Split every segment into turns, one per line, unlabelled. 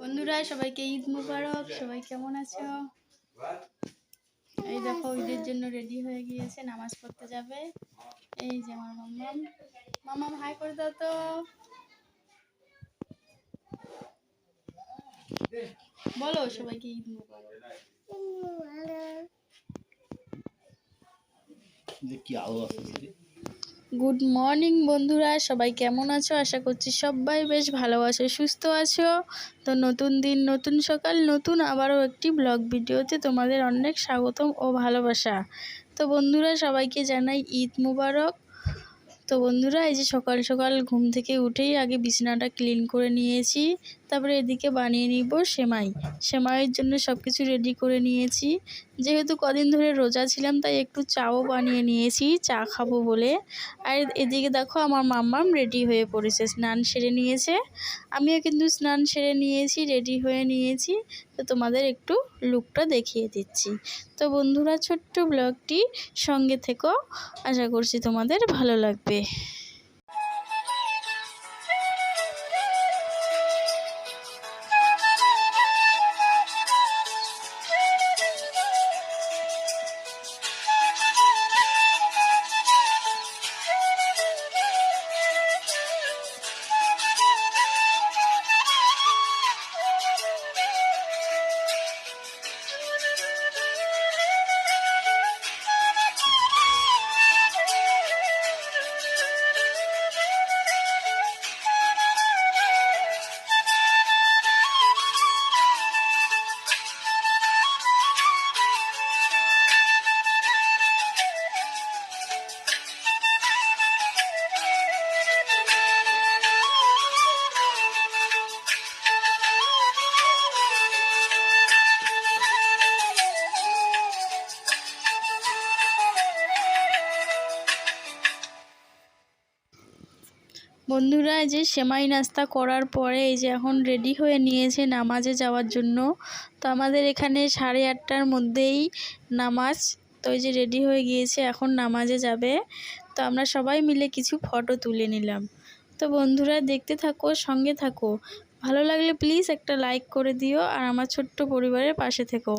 বন্ধুরা সবাইকে ঈদ মুবারক। সবাই কেমন আছো? এই দেখো ঈদের জন্য রেডি হয়ে গিয়েছে, নামাজ পড়তে যাবে। এই যে আমার মাম্মাম। মাম্মাম হাই করে দাও তো। বলো সবাইকে ঈদ মুবারক। কি আওয়াজ আসছে? গুড মর্নিং বন্ধুরা, সবাই কেমন আছো? আশা করছি সবাই বেশ ভালো আছো, সুস্থ আছো। তো নতুন দিন, নতুন সকাল, নতুন আবারও একটি ব্লগ ভিডিওতে তোমাদের অনেক স্বাগতম ও ভালোবাসা। তো বন্ধুরা সবাইকে জানাই ঈদ মুবারক। তো বন্ধুরা এই যে সকাল সকাল ঘুম থেকে উঠেই আগে বিছানাটা ক্লিন করে নিয়েছি, তারপরে এদিকে বানিয়ে নিব সেমাইয়ের জন্য সব কিছু রেডি করে নিয়েছি। যেহেতু কদিন ধরে রোজা ছিলাম তাই একটু চাও বানিয়ে নিয়েছি, চা খাবো বলে। আর এদিকে দেখো আমার মাম্মাম রেডি হয়ে পড়েছে, স্নান সেরে নিয়েছে। আমিও কিন্তু স্নান সেরে নিয়েছি, রেডি হয়ে নিয়েছি। তো তোমাদের একটু লুকটা দেখিয়ে দিচ্ছি। তো বন্ধুরা ছোট্ট ব্লগটি সঙ্গে থেকো, আশা করছি তোমাদের ভালো লাগবে। বন্ধুরা যে সেমাই নাস্তা করার পরে এই যে এখন রেডি হয়ে নিয়েছে নামাজে যাওয়ার জন্য। তো আমাদের এখানে 8:30টার মধ্যেই নামাজ। তো এই যে রেডি হয়ে গিয়েছে, এখন নামাজে যাবে। তো আমরা সবাই মিলে কিছু ফটো তুলে নিলাম। তো বন্ধুরা দেখতে থাকো, সঙ্গে থাকো। ভালো লাগলে প্লিজ একটা লাইক করে দিও আর আমার ছোট্ট পরিবারের পাশে থেকো।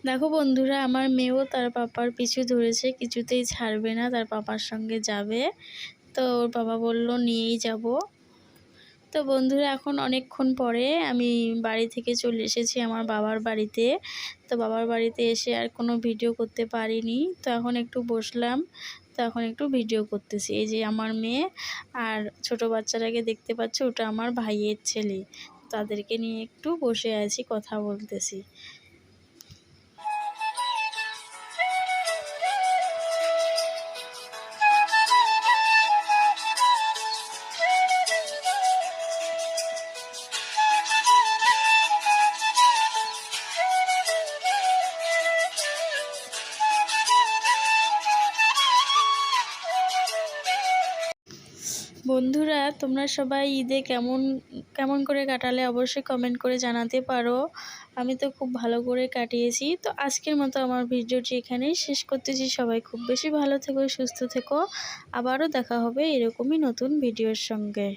দেখো বন্ধুরা আমার মেয়েও তার পাপার পিছু ধরেছে, কিছুতেই ছাড়বে না, তার পাপার সঙ্গে যাবে। তো ওর বাবা বলল নিয়েই যাব। তো বন্ধুরা এখন অনেকক্ষণ পরে আমি বাড়ি থেকে চলে এসেছি আমার বাবার বাড়িতে। তো বাবার বাড়িতে এসে আর কোনো ভিডিও করতে পারিনি। তো এখন একটু বসলাম, তো এখন একটু ভিডিও করতেছি। এই যে আমার মেয়ে আর ছোট বাচ্চাটাকে দেখতে পাচ্ছ, ওটা আমার ভাইয়ের ছেলে। তাদেরকে নিয়ে একটু বসে আছি, কথা বলতেছি। বন্ধুরা তোমরা সবাই ঈদে কেমন করে কাটালে অবশ্যই কমেন্ট করে জানাতে পারো। আমি তো খুব ভালো করে কাটিয়েছি। তো আজকের মতো আমার ভিডিওটি এখানেই শেষ করতেছি। সবাই খুব বেশি ভালো থেকো, সুস্থ থেকো। আবারও দেখা হবে এরকমই নতুন ভিডিওর সঙ্গে।